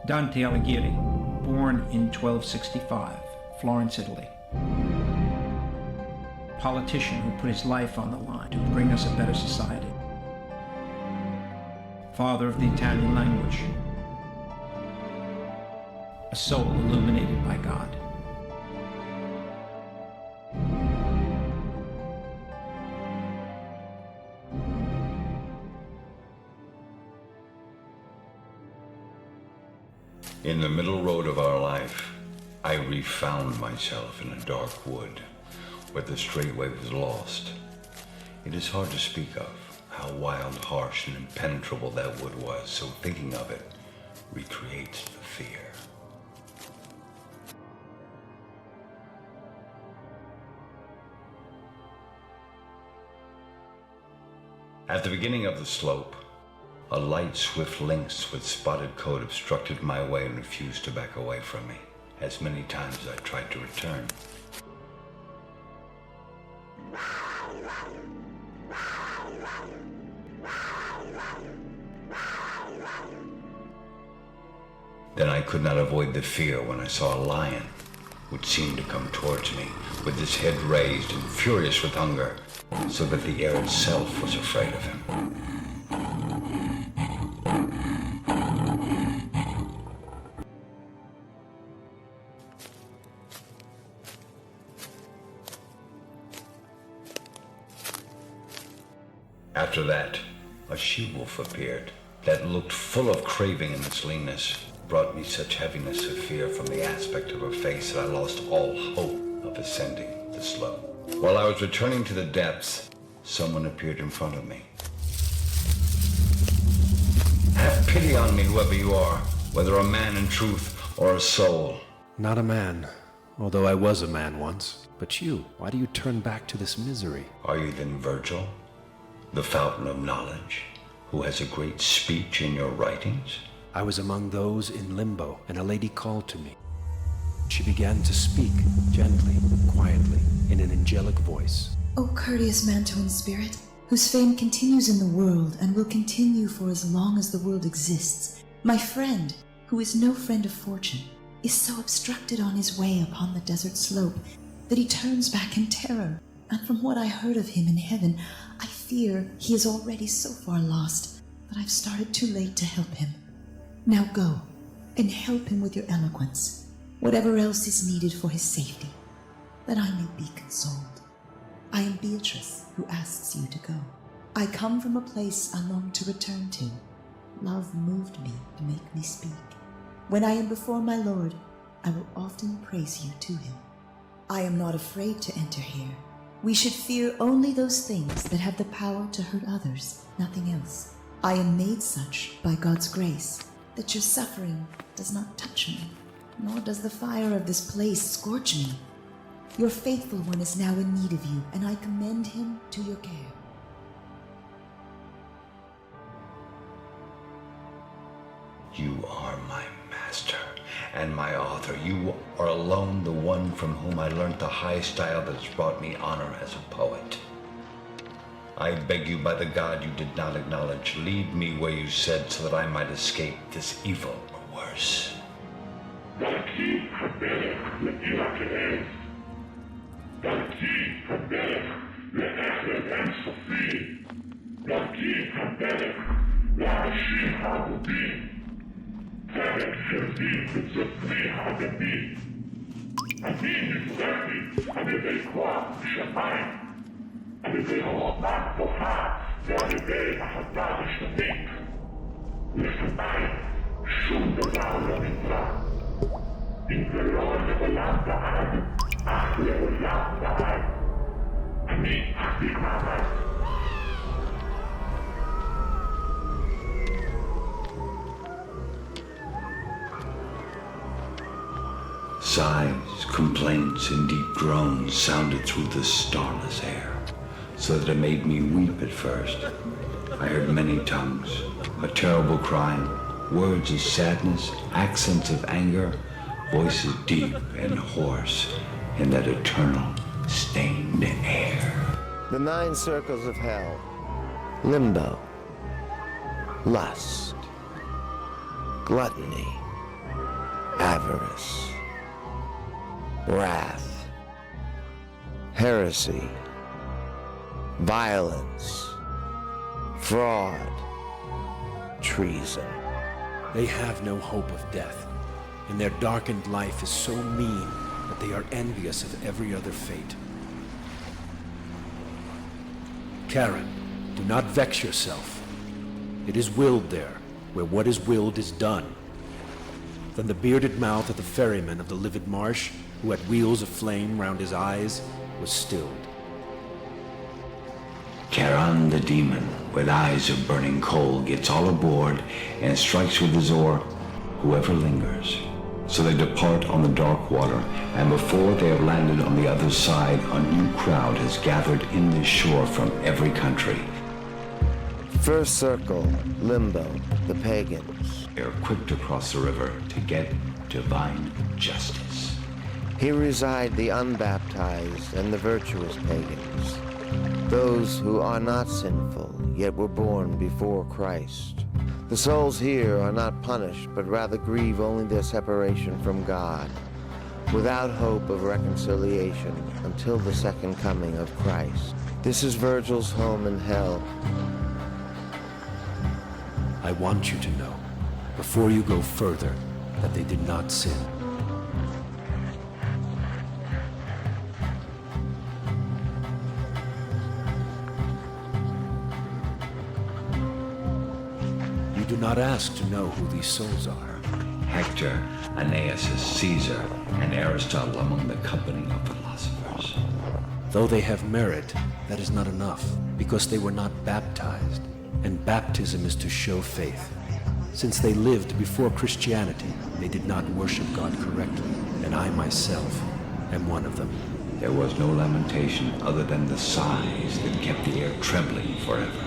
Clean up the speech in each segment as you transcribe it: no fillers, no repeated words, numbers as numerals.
Dante Alighieri, born in 1265, Florence, Italy. Politician who put his life on the line to bring us a better society. Father of the Italian language. A soul illuminated by God. In the middle road of our life, I refound myself in a dark wood where the straight way was lost. It is hard to speak of how wild, harsh, and impenetrable that wood was, so thinking of it recreates the fear. At the beginning of the slope, a light, swift lynx with spotted coat obstructed my way and refused to back away from me, as many times as I tried to return. Then I could not avoid the fear when I saw a lion, which seemed to come towards me, with his head raised and furious with hunger, so that the air itself was afraid of him. After that, a she-wolf appeared that looked full of craving in its leanness, brought me such heaviness of fear from the aspect of her face that I lost all hope of ascending the slope. While I was returning to the depths, someone appeared in front of me. Have pity on me, whoever you are, whether a man in truth or a soul. Not a man, although I was a man once. But you, why do you turn back to this misery? Are you then Virgil, the fountain of knowledge, who has a great speech in your writings? I was among those in limbo, and a lady called to me. She began to speak, gently, quietly, in an angelic voice. O courteous Mantuan spirit, whose fame continues in the world and will continue for as long as the world exists, my friend, who is no friend of fortune, is so obstructed on his way upon the desert slope that he turns back in terror, and from what I heard of him in heaven, I fear he is already so far lost that I've started too late to help him. Now go, and help him with your eloquence, whatever else is needed for his safety, that I may be consoled. I am Beatrice, who asks you to go. I come from a place I long to return to. Love moved me to make me speak. When I am before my Lord, I will often praise you to him. I am not afraid to enter here. We should fear only those things that have the power to hurt others, nothing else. I am made such by God's grace, that your suffering does not touch me, nor does the fire of this place scorch me. Your faithful one is now in need of you, and I commend him to your care. You are my master and my author. You are alone the one from whom I learnt the high style that has brought me honor as a poet. I beg you by the God you did not acknowledge, lead me where you said so that I might escape this evil or worse. Sighs, complaints, and deep groans sounded through the starless air, so that it made me weep at first. I heard many tongues, a terrible crying, words of sadness, accents of anger, voices deep and hoarse in that eternal, stained air. The 9 circles of hell. Limbo. Lust. Gluttony. avarice, wrath, heresy, violence, fraud, treason. They have no hope of death, and their darkened life is so mean that they are envious of every other fate. Karen, do not vex yourself. It is willed there, where what is willed is done. Then the bearded mouth of the ferryman of the livid marsh, who had wheels of flame round his eyes, was stilled. Charon the demon, with eyes of burning coal, gets all aboard and strikes with his oar whoever lingers. So they depart on the dark water, and before they have landed on the other side, a new crowd has gathered in this shore from every country. First circle, Limbo, the pagans. They are quick to cross the river to get divine justice. Here reside the unbaptized and the virtuous pagans, those who are not sinful, yet were born before Christ. The souls here are not punished, but rather grieve only their separation from God, without hope of reconciliation until the second coming of Christ. This is Virgil's home in hell. I want you to know, before you go further, that they did not sin. You do not ask to know who these souls are. Hector, Aeneas, Caesar, and Aristotle among the company of philosophers. Though they have merit, that is not enough, because they were not baptized, and baptism is to show faith. Since they lived before Christianity, they did not worship God correctly, and I myself am one of them. There was no lamentation other than the sighs that kept the air trembling forever.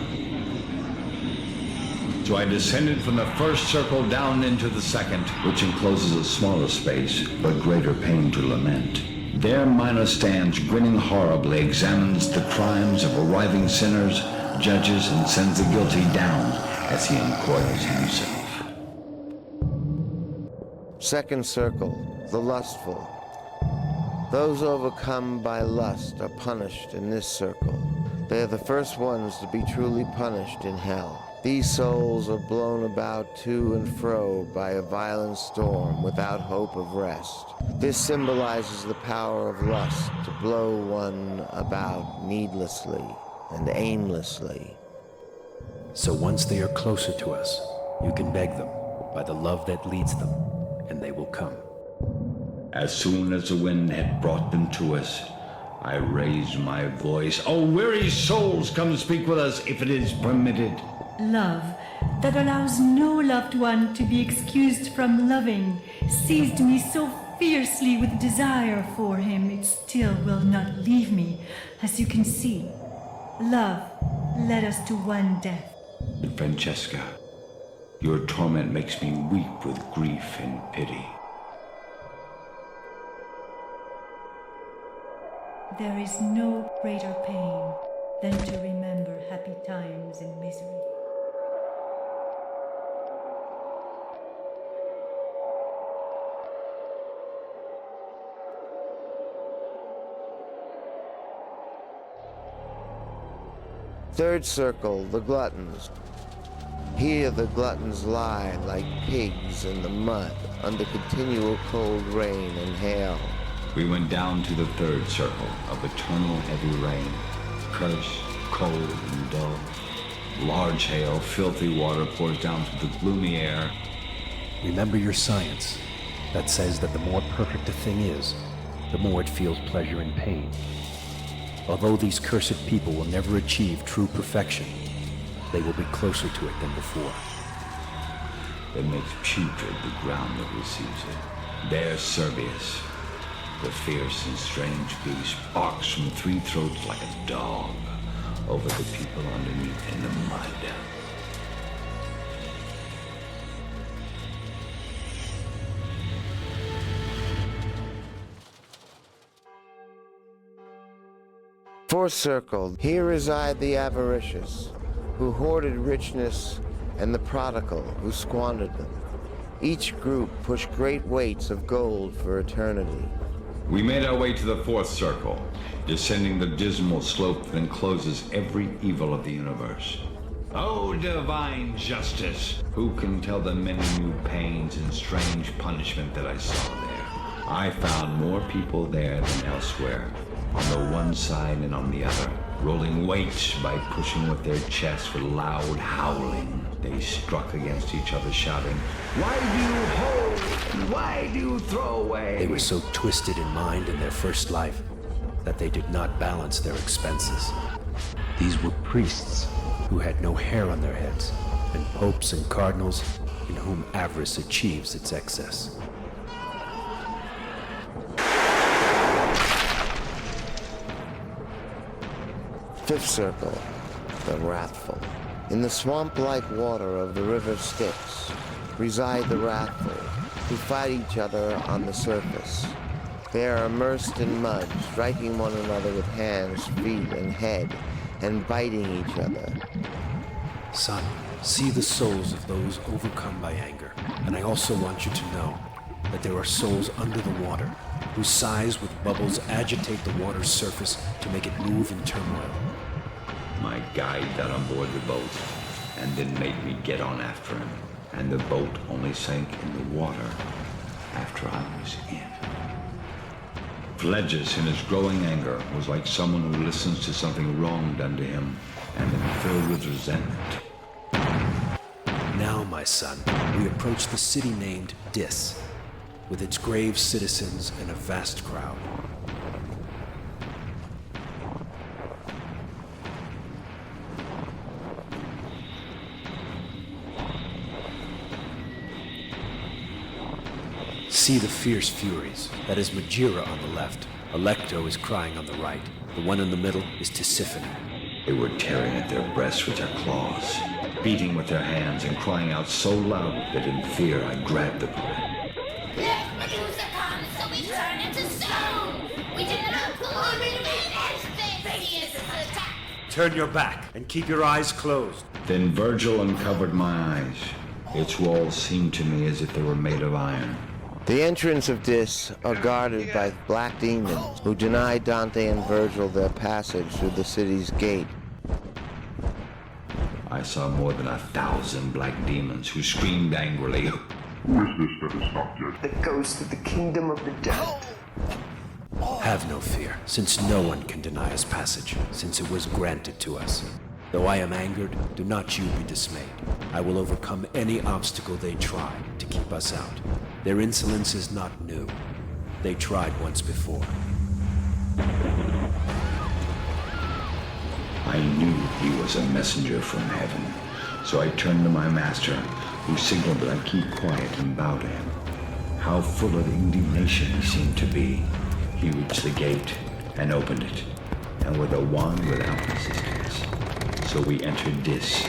So I descended from the first circle down into the second, which encloses a smaller space, but greater pain to lament. There Minos stands, grinning horribly, examines the crimes of arriving sinners, judges, and sends the guilty down as he uncoils himself. Second circle, the lustful. Those overcome by lust are punished in this circle. They are the first ones to be truly punished in hell. These souls are blown about to and fro by a violent storm without hope of rest. This symbolizes the power of lust to blow one about needlessly and aimlessly. So once they are closer to us, you can beg them by the love that leads them, and they will come. As soon as the wind had brought them to us, I raised my voice. "O weary souls, come speak with us, if it is permitted." Love that allows no loved one to be excused from loving seized me so fiercely with desire for him, it still will not leave me, as you can see. Love led us to one death. And Francesca, your torment makes me weep with grief and pity. There is no greater pain than to remember happy times in misery. Third circle, the gluttons. Here the gluttons lie like pigs in the mud under continual cold rain and hail. We went down to the third circle of eternal heavy rain. Curse, cold, and dull. Large hail, filthy water pours down through the gloomy air. Remember your science that says that the more perfect a thing is, the more it feels pleasure and pain. Although these cursed people will never achieve true perfection, they will be closer to it than before. It makes putrid the ground that receives it. There Servius, the fierce and strange beast, barks from three throats like a dog over the people underneath in the mud. Fourth circle, here reside the avaricious, who hoarded richness, and the prodigal, who squandered them. Each group pushed great weights of gold for eternity. We made our way to the fourth circle, descending the dismal slope that encloses every evil of the universe. Oh, divine justice! Who can tell the many new pains and strange punishment that I saw there? I found more people there than elsewhere, on the one side and on the other, rolling weights by pushing with their chests with loud howling. They struck against each other, shouting, "Why do you hold? And why do you throw away?" They were so twisted in mind in their first life that they did not balance their expenses. These were priests who had no hair on their heads, and popes and cardinals in whom avarice achieves its excess. Fifth circle, the wrathful. In the swamp-like water of the river Styx reside the wrathful, who fight each other on the surface. They are immersed in mud, striking one another with hands, feet, and head, and biting each other. Son, see the souls of those overcome by anger. And I also want you to know that there are souls under the water, whose sighs with bubbles agitate the water's surface to make it move in turmoil. My guide got on board the boat and then made me get on after him. And the boat only sank in the water after I was in. Pledges in his growing anger was like someone who listens to something wrong done to him and then filled with resentment. Now, my son, we approach the city named Dis, with its grave citizens and a vast crowd. See the fierce furies. That is Magira on the left. Alecto is crying on the right. The one in the middle is Tisiphone. They were tearing at their breasts with their claws, beating with their hands, and crying out so loud that in fear I grabbed the boy. Let Medusa come, so we turn into stone! We did not finish this attack! Turn your back and keep your eyes closed. Then Virgil uncovered my eyes. Its walls seemed to me as if they were made of iron. The entrance of Dis are guarded by black demons who deny Dante and Virgil their passage through the city's gate. I saw more than 1,000 black demons who screamed angrily. Who is this that is not yet? The ghost of the kingdom of the dead. Have no fear, since no one can deny us passage, since it was granted to us. Though I am angered, do not you be dismayed. I will overcome any obstacle they try to keep us out. Their insolence is not new. They tried once before. I knew he was a messenger from heaven, so I turned to my master, who signaled that I keep quiet and bow to him. How full of indignation he seemed to be. He reached the gate and opened it, and with a wand without resistance. So we entered Dis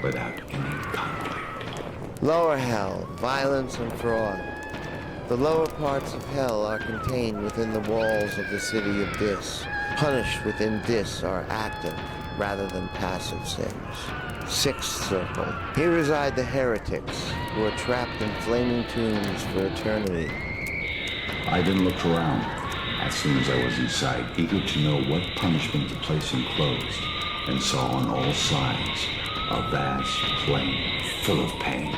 without any conflict. Lower hell, violence and fraud. The lower parts of hell are contained within the walls of the city of Dis. Punished within Dis are active rather than passive sins. Sixth circle. Here reside the heretics, who are trapped in flaming tombs for eternity. I then looked around, as soon as I was inside, eager to know what punishment the place enclosed, and saw on all sides a vast plain full of pain,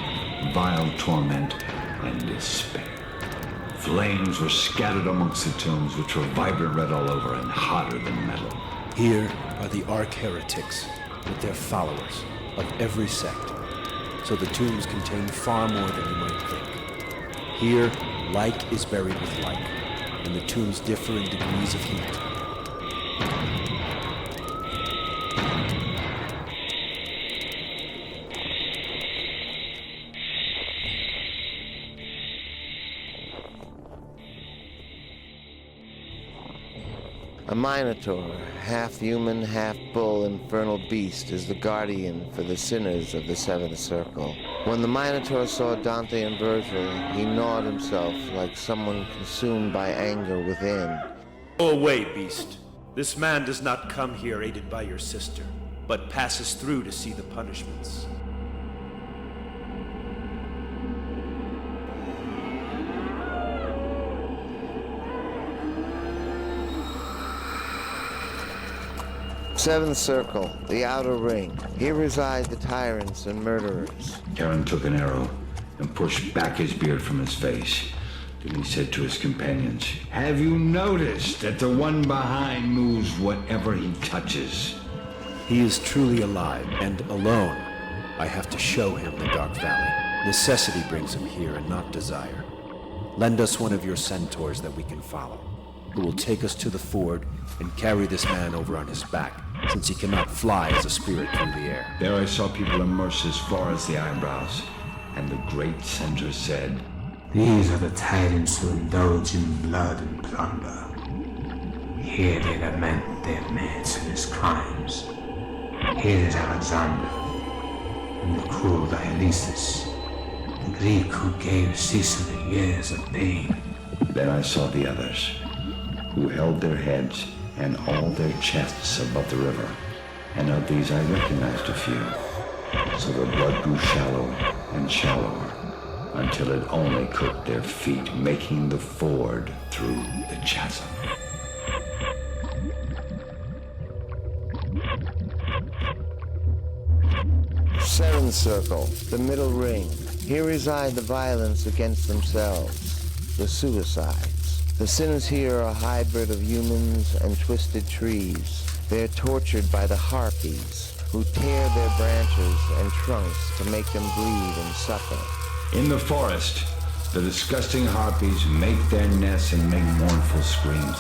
vile torment, and despair. Flames were scattered amongst the tombs, which were vibrant red all over and hotter than metal. Here are the arch-heretics with their followers of every sect, so the tombs contain far more than you might think. Here, like is buried with like, and the tombs differ in degrees of heat. A Minotaur, half human, half bull, infernal beast, is the guardian for the sinners of the seventh circle. When the Minotaur saw Dante and Virgil, he gnawed himself like someone consumed by anger within. Go away, beast. This man does not come here aided by your sister, but passes through to see the punishments. Seventh circle, the outer ring. Here reside the tyrants and murderers. Terran took an arrow and pushed back his beard from his face. Then he said to his companions, "Have you noticed that the one behind moves whatever he touches?" He is truly alive, and alone. I have to show him the Dark Valley. Necessity brings him here, and not desire. Lend us one of your centaurs that we can follow, who will take us to the ford and carry this man over on his back, since he cannot fly as a spirit through the air. There I saw people immersed as far as the eyebrows, and the great centaur said, "These are the tyrants who indulge in blood and plunder. Here they lament their mates and his crimes. Here is Alexander, and the cruel Dionysus, the Greek who gave Sicily years of pain." Then I saw the others, who held their heads and all their chests above the river, and of these I recognized a few. So the blood grew shallow and shallower, until it only cooked their feet, making the ford through the chasm. Seventh circle, the middle ring. Here reside the violence against themselves, the suicides. The sinners here are a hybrid of humans and twisted trees. They are tortured by the harpies, who tear their branches and trunks to make them bleed and suffer. In the forest, the disgusting harpies make their nests and make mournful screams.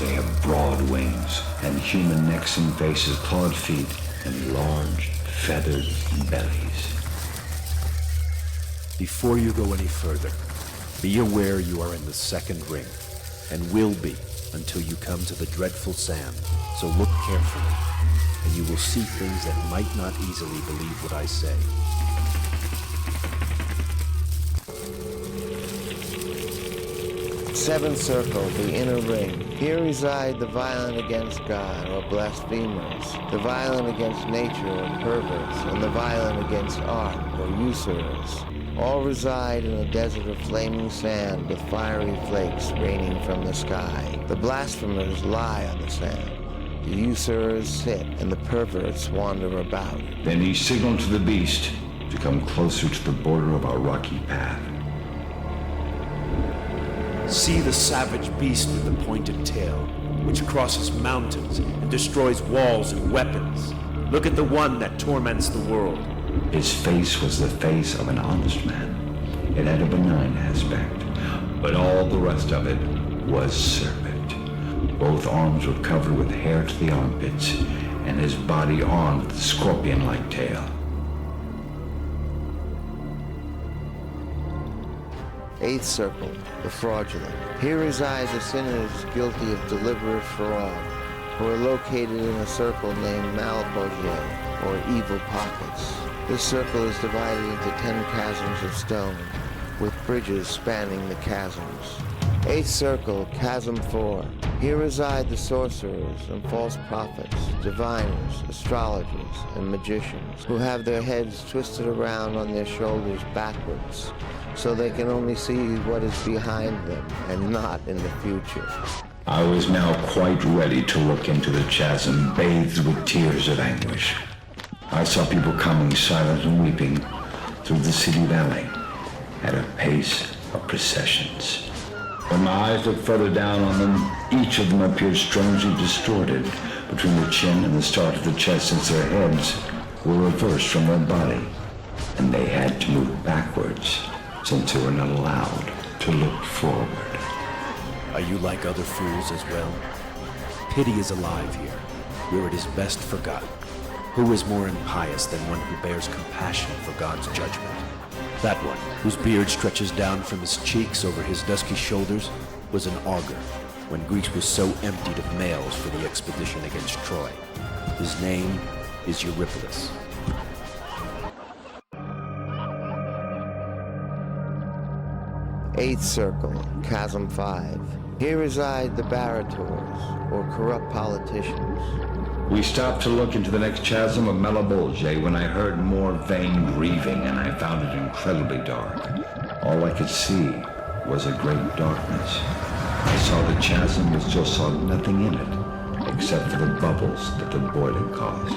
They have broad wings and human necks and faces, clawed feet, and large, feathered bellies. Before you go any further, be aware you are in the second ring, and will be until you come to the dreadful sand. So look carefully, and you will see things that might not easily believe what I say. Seventh circle, the inner ring. Here reside the violent against God, or blasphemers, the violent against nature, or perverts, and the violent against art, or usurers. All reside in a desert of flaming sand with fiery flakes raining from the sky. The blasphemers lie on the sand. The usurers sit, and the perverts wander about. Then he signaled to the beast to come closer to the border of our rocky path. See the savage beast with the pointed tail, which crosses mountains and destroys walls and weapons. Look at the one that torments the world. His face was the face of an honest man. It had a benign aspect, but all the rest of it was serpent. Both arms were covered with hair to the armpits, and his body armed with a scorpion-like tail. Eighth circle, the fraudulent. Here reside the sinners guilty of deliberate fraud, who are located in a circle named Malboge, or evil pockets. This circle is divided into 10 chasms of stone, with bridges spanning the chasms. Eighth circle, chasm 4. Here reside the sorcerers and false prophets, diviners, astrologers, and magicians, who have their heads twisted around on their shoulders backwards, so they can only see what is behind them and not in the future. I was now quite ready to look into the chasm, bathed with tears of anguish. I saw people coming silent and weeping through the city valley at a pace of processions. When my eyes looked further down on them, each of them appeared strangely distorted between the chin and the start of the chest, since their heads were reversed from their body, and they had to move backwards, since they were not allowed to look forward. Are you like other fools as well? Pity is alive here, where it is best forgotten. Who is more impious than one who bears compassion for God's judgment? That one, whose beard stretches down from his cheeks over his dusky shoulders, was an augur, when Greece was so emptied of males for the expedition against Troy. His name is Eurypylus. Eighth circle, chasm 5. Here reside the barators, or corrupt politicians. We stopped to look into the next chasm of Malebolge when I heard more vain grieving, and I found it incredibly dark. All I could see was a great darkness. I saw the chasm but still saw nothing in it, except for the bubbles that the boiler caused.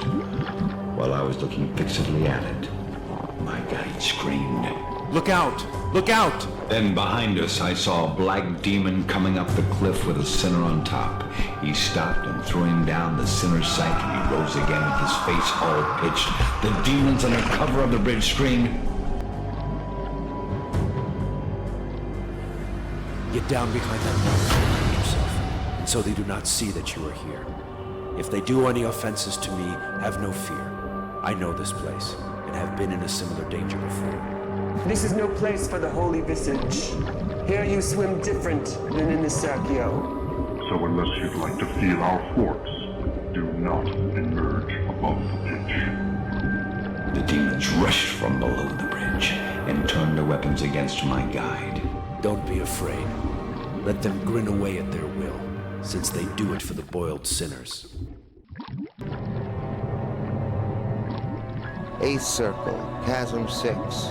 While I was looking fixedly at it, my guide screamed, Look out! Look out! Then behind us I saw a black demon coming up the cliff with a sinner on top. He stopped and throwing down the sinner sank and he rose again with his face all pitched. The demons under cover of the bridge screamed, Get down behind that mountain and hide yourself, and so they do not see that you are here. If they do any offenses to me, have no fear. I know this place, and have been in a similar danger before. This is no place for the holy visage. Here you swim different than in the Sergio. So unless you'd like to feel our force, do not emerge above the pitch. The demons rushed from below the bridge and turned their weapons against my guide. Don't be afraid. Let them grin away at their will, since they do it for the boiled sinners. Eighth circle, chasm 6.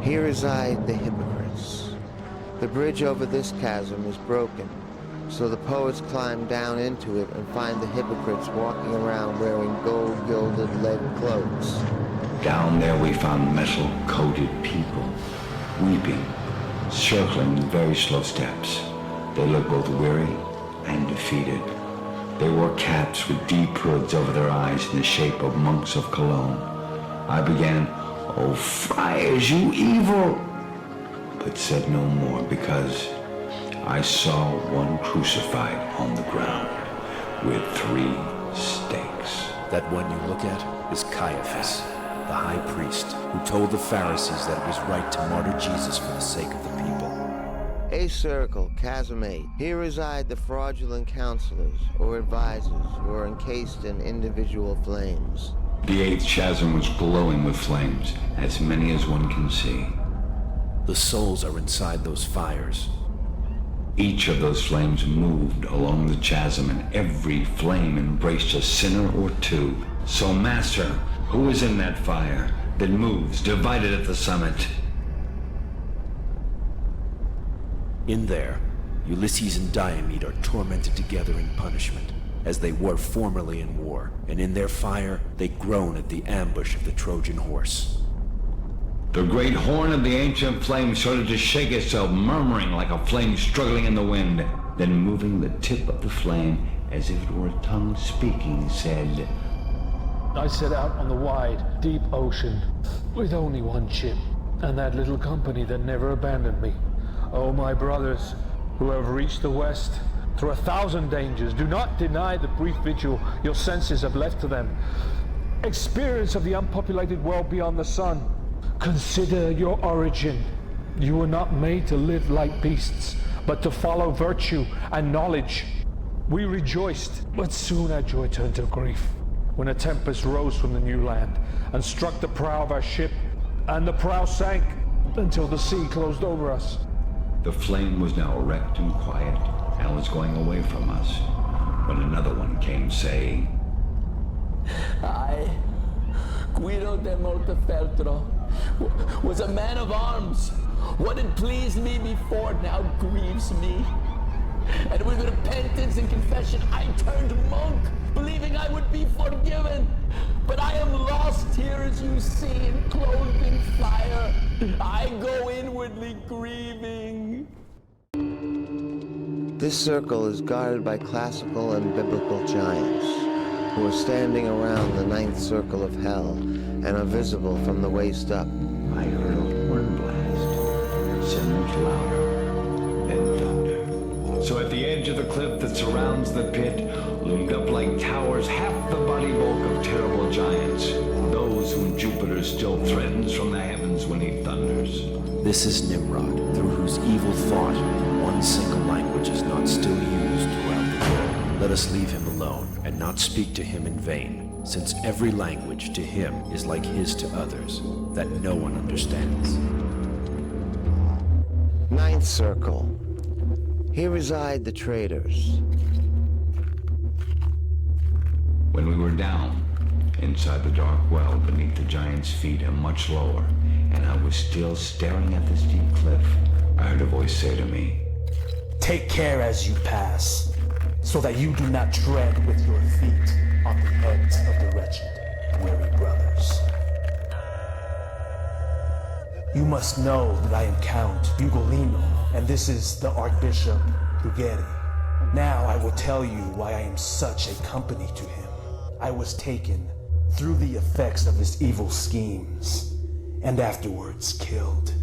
Here reside the hypocrites. The bridge over this chasm is broken, so the poets climb down into it and find the hypocrites walking around wearing gold-gilded lead cloaks. Down there we found metal-coated people, weeping, circling in very slow steps. They looked both weary and defeated. They wore caps with deep hoods over their eyes in the shape of monks of Cologne. I began, "Oh, friars, you evil!" but said no more because I saw one crucified on the ground with 3 stakes. That one you look at is Caiaphas, the high priest, who told the Pharisees that it was right to martyr Jesus for the sake of the people. Eighth circle, chasm 8. Here reside the fraudulent counselors or advisors who are encased in individual flames. The 8th chasm was glowing with flames, as many as one can see. The souls are inside those fires. Each of those flames moved along the chasm, and every flame embraced a sinner or 2. So, Master, who is in that fire that moves, divided at the summit? In there, Ulysses and Diomed are tormented together in punishment, as they were formerly in war, and in their fire they groan at the ambush of the Trojan horse. The great horn of the ancient flame started to shake itself, murmuring like a flame struggling in the wind. Then moving the tip of the flame as if it were a tongue speaking, said, I set out on the wide, deep ocean with only one ship, and that little company that never abandoned me. Oh, my brothers, who have reached the west, through 1,000 dangers, do not deny the brief vigil your senses have left to them. Experience of the unpopulated world beyond the sun. Consider your origin. You were not made to live like beasts, but to follow virtue and knowledge. We rejoiced, but soon our joy turned to grief, when a tempest rose from the new land and struck the prow of our ship, and the prow sank until the sea closed over us. The flame was now erect and quiet, and was going away from us, when another one came, saying, I, Guido de Montefeltro, was a man of arms. What had pleased me before now grieves me. And with repentance and confession I turned monk, believing I would be forgiven. But I am lost here, as you see, and clothed in fire. I go inwardly grieving. This circle is guarded by classical and biblical giants, who are standing around the 9th circle of hell and are visible from the waist up. I heard a horn blast, so much louder, then thunder. So at the edge of the cliff that surrounds the pit loomed up like towers half the body bulk of terrible giants, those whom Jupiter still threatens from the heavens when he thunders. This is Nimrod, through whose evil thought one single language is not still used throughout the world. Let us leave him alone, and not speak to him in vain, since every language to him is like his to others, that no one understands. 9th circle. Here reside the traitors. When we were down, inside the dark well beneath the giant's feet and much lower, and I was still staring at the steep cliff, I heard a voice say to me, Take care as you pass. so that you do not tread with your feet on the heads of the wretched, weary brothers. You must know that I am Count Ugolino, and this is the Archbishop Ugeri. Now I will tell you why I am such a company to him. I was taken through the effects of his evil schemes, and afterwards killed.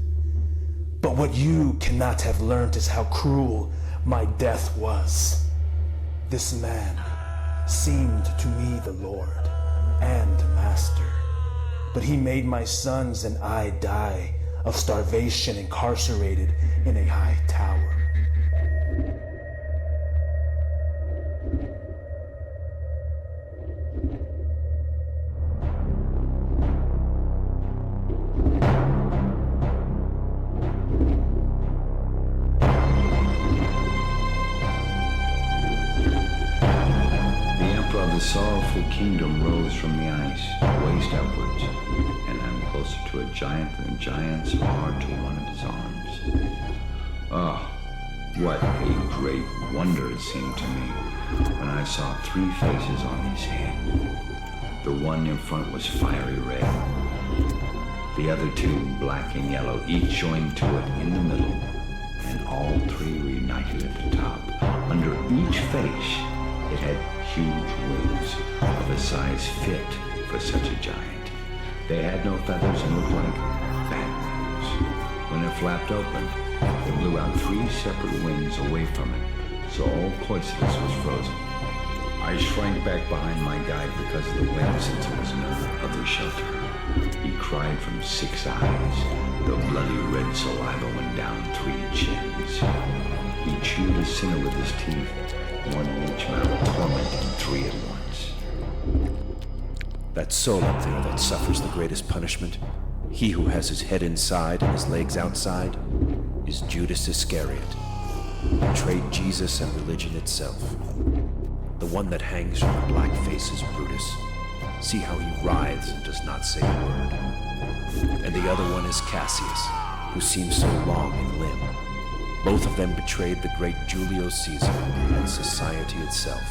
But what you cannot have learned is how cruel my death was. This man seemed to me the Lord and Master, but he made my sons and I die of starvation incarcerated in a high tower. The sorrowful kingdom rose from the ice, waist upwards, and I'm closer to a giant than giants are to one of his arms. Oh, what a great wonder it seemed to me when I saw 3 faces on his head. The one in front was fiery red, the other 2 black and yellow, each joined to it in the middle, and all 3 were united at the top. Under each face, it had huge wings of a size fit for such a giant. They had no feathers and looked like bat wings. When it flapped open, it blew out 3 separate wings away from it, so all Coicidus was frozen. I shrank back behind my guide because of the wind, since there was no other shelter. He cried from 6 eyes. The bloody red saliva went down 3 chins. He chewed a sinner with his teeth, one in each mouth, tormenting 3 at once. That soul up there that suffers the greatest punishment, he who has his head inside and his legs outside, is Judas Iscariot, who betrayed Jesus and religion itself. The one that hangs from the black face is Brutus. See how he writhes and does not say a word. And the other one is Cassius, who seems so long in limb. Both of them betrayed the great Julio Caesar and society itself.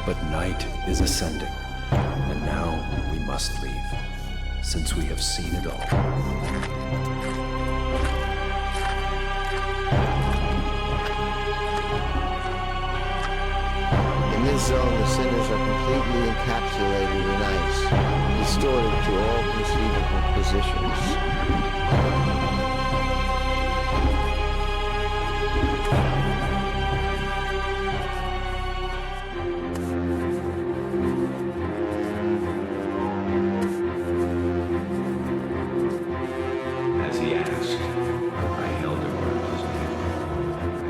But night is ascending, and now we must leave, since we have seen it all. In this zone, the sinners are completely encapsulated in ice, distorted to all conceivable positions. As he asked, I held him where his neck.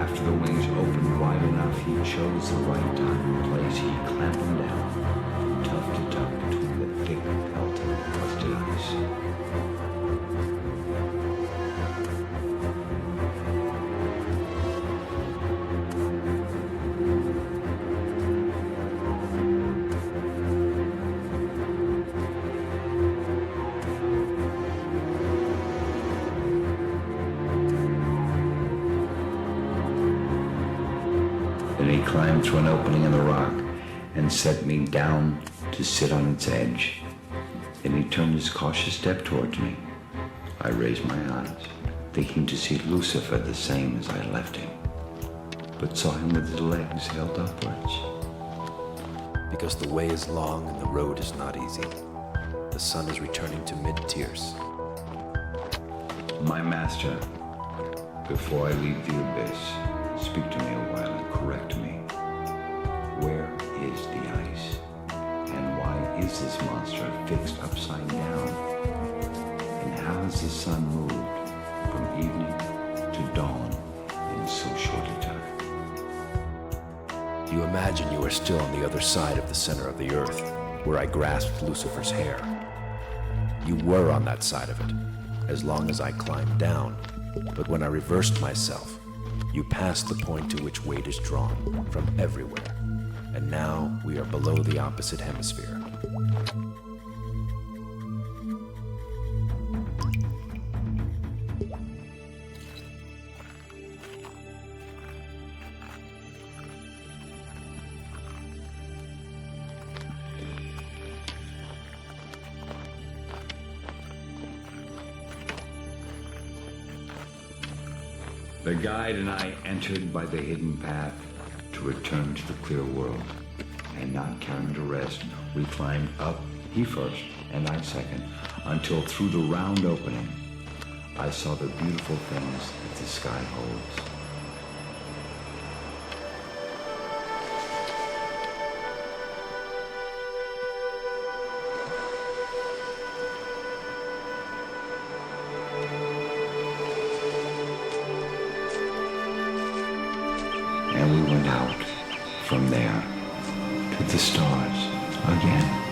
After the wings opened wide enough, he chose the right time and place. He clamped them down, tuft to tuft between the thick, pelted, crusted ice. Then he climbed through an opening in the rock and set me down to sit on its edge. Then he turned his cautious step towards me. I raised my eyes, thinking to see Lucifer the same as I left him, but saw him with his legs held upwards. Because the way is long and the road is not easy. The sun is returning to mid-Tierce. My master, before I leave the abyss, speak to me a while and correct me. Where is the ice? And why is this monster fixed upside down? And how has the sun moved from evening to dawn in so short a time? You imagine you are still on the other side of the center of the earth, where I grasped Lucifer's hair. You were on that side of it, as long as I climbed down, but when I reversed myself, you passed the point to which weight is drawn from everywhere, and now we are below the opposite hemisphere. The guide and I entered by the hidden path to return to the clear world. And not caring to rest, we climbed up, he first and I second, until through the round opening, I saw the beautiful things that the sky holds. And we went out from there to the stars again.